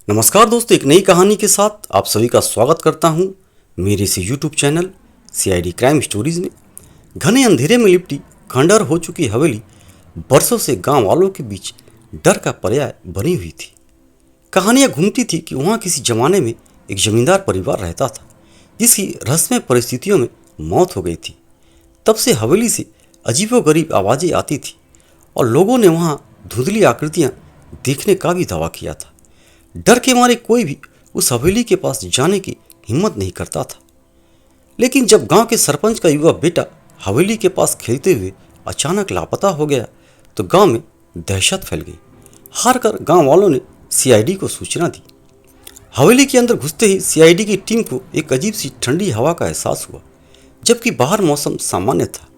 नमस्कार दोस्तों, एक नई कहानी के साथ आप सभी का स्वागत करता हूं मेरे इस YouTube channel CID crime stories में। घने अंधेरे में लिपटी खंडहर हो चुकी हवेली बरसों से गांव वालों के बीच डर का पर्याय बनी हुई थी। कहानियां घूमती थी कि वहां किसी जमाने में एक जमींदार परिवार रहता था जिसकी रहस्यमय परिस्थितियों में मौत हो गई थी। तब से हवेली से अजीबोगरीब आवाज़ें आती थी और लोगों ने वहाँ धुंधली आकृतियाँ देखने का भी दावा किया था। डर के मारे कोई भी उस हवेली के पास जाने की हिम्मत नहीं करता था। लेकिन जब गांव के सरपंच का युवा बेटा हवेली के पास खेलते हुए अचानक लापता हो गया तो गांव में दहशत फैल गई। हार कर गांव वालों ने सीआईडी को सूचना दी। हवेली के अंदर घुसते ही सीआईडी की टीम को एक अजीब सी ठंडी हवा का एहसास हुआ, जबकि बाहर मौसम सामान्य था।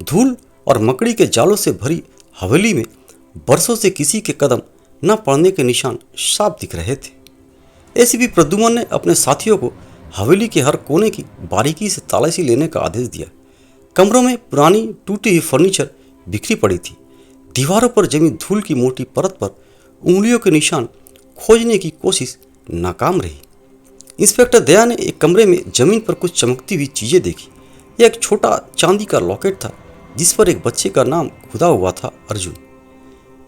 धूल और मकड़ी के जालों से भरी हवेली में बरसों से किसी के कदम न पड़ने के निशान साफ दिख रहे थे। एसीपी प्रद्युमन ने अपने साथियों को हवेली के हर कोने की बारीकी से तलाशी लेने का आदेश दिया। कमरों में पुरानी टूटी हुई फर्नीचर बिखरी पड़ी थी। दीवारों पर जमी धूल की मोटी परत पर उंगलियों के निशान खोजने की कोशिश नाकाम रही। इंस्पेक्टर दया ने एक कमरे में जमीन पर कुछ चमकती हुई चीज़ें देखी। यह एक छोटा चांदी का लॉकेट था जिस पर एक बच्चे का नाम खुदा हुआ था, अर्जुन।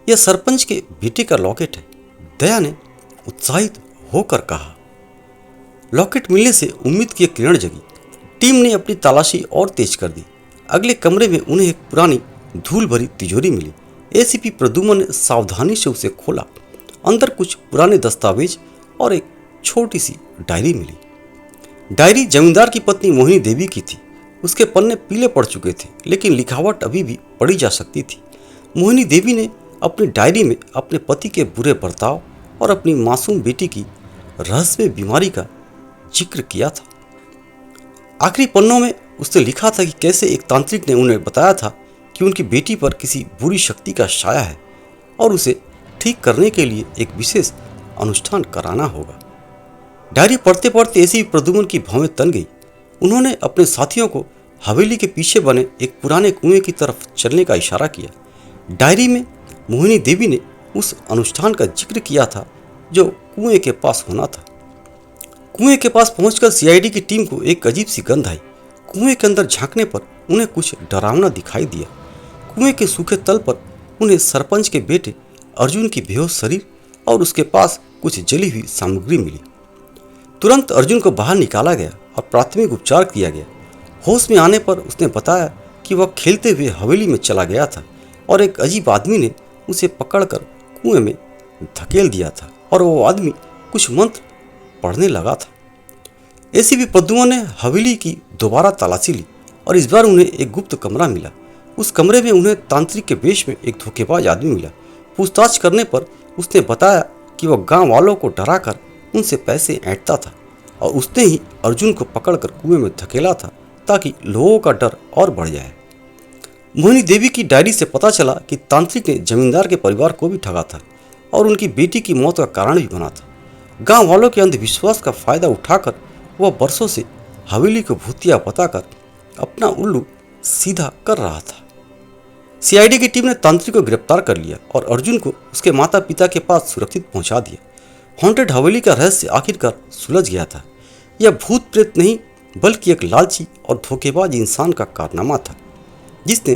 यह सरपंच के बेटे का लॉकेट है, दया ने उत्साहित होकर कहा। लॉकेट मिलने से उम्मीद की एक किरण जगी। टीम ने अपनी तलाशी और तेज कर दी। अगले कमरे में उन्हें एक पुरानी धूल भरी तिजोरी मिली। एसीपी प्रद्युमन ने सावधानी से उसे खोला। अंदर कुछ पुराने दस्तावेज और एक छोटी सी डायरी मिली। डायरी जमींदार की पत्नी मोहिनी देवी की थी। उसके पन्ने पीले पड़ चुके थे, लेकिन लिखावट अभी भी पढ़ी जा सकती थी। मोहिनी देवी ने अपनी डायरी में अपने पति के बुरे बर्ताव और अपनी मासूम बेटी की रहस्यमय बीमारी का जिक्र किया था। आखिरी पन्नों में उसने लिखा था कि कैसे एक तांत्रिक ने उन्हें बताया था कि उनकी बेटी पर किसी बुरी शक्ति का साया है और उसे ठीक करने के लिए एक विशेष अनुष्ठान कराना होगा। डायरी पढ़ते पढ़ते ऐसी प्रद्युमन की भौहें तन गई। उन्होंने अपने साथियों को हवेली के पीछे बने एक पुराने कुएं की तरफ चलने का इशारा किया। डायरी में मोहिनी देवी ने उस अनुष्ठान का जिक्र किया था जो कुएं के पास होना था। कुएं के पास पहुंचकर सीआईडी की टीम को एक अजीब सी गंध आई। कुएं के अंदर झांकने पर उन्हें कुछ डरावना दिखाई दिया। कुएं के सूखे तल पर उन्हें सरपंच के बेटे अर्जुन की बेहोश शरीर और उसके पास कुछ जली हुई सामग्री मिली। तुरंत अर्जुन को बाहर निकाला गया और प्राथमिक उपचार किया गया। होश में आने पर उसने बताया कि वह खेलते हुए हवेली में चला गया था और एक अजीब आदमी ने उसे पकड़कर कुएं में धकेल दिया था और वो आदमी कुछ मंत्र पढ़ने लगा था। एसीपी प्रद्युमन ने हवेली की दोबारा तलाशी ली और इस बार उन्हें एक गुप्त कमरा मिला। उस कमरे में उन्हें तांत्रिक के वेश में एक धोखेबाज आदमी मिला। पूछताछ करने पर उसने बताया कि वह गांव वालों को डराकर उनसे पैसे ऐंठता था और उसने ही अर्जुन को पकड़कर कुएं में धकेला था ताकि लोगों का डर और बढ़ जाए। मोहिनी देवी की डायरी से पता चला कि तांत्रिक ने जमींदार के परिवार को भी ठगा था और उनकी बेटी की मौत का कारण भी बना था। गांव वालों के अंधविश्वास का फायदा उठाकर वह बरसों से हवेली को भूतिया बताकर अपना उल्लू सीधा कर रहा था। सीआईडी की टीम ने तांत्रिक को गिरफ्तार कर लिया और अर्जुन को उसके माता पिता के पास सुरक्षित पहुंचा दिया। हॉन्टेड हवेली का रहस्य आखिरकार सुलझ गया था। यह भूत प्रेत नहीं बल्कि एक लालची और धोखेबाज इंसान का कारनामा था जिसने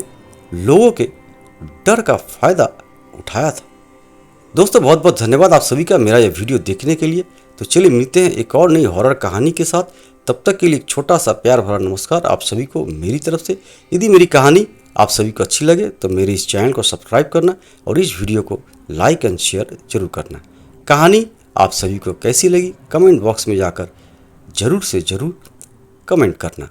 लोगों के डर का फायदा उठाया था। दोस्तों, बहुत बहुत धन्यवाद आप सभी का मेरा यह वीडियो देखने के लिए। तो चलिए मिलते हैं एक और नई हॉरर कहानी के साथ। तब तक के लिए एक छोटा सा प्यार भरा नमस्कार आप सभी को मेरी तरफ से। यदि मेरी कहानी आप सभी को अच्छी लगे तो मेरे इस चैनल को सब्सक्राइब करना और इस वीडियो को लाइक एंड शेयर जरूर करना। कहानी आप सभी को कैसी लगी कमेंट बॉक्स में जाकर जरूर से जरूर कमेंट करना।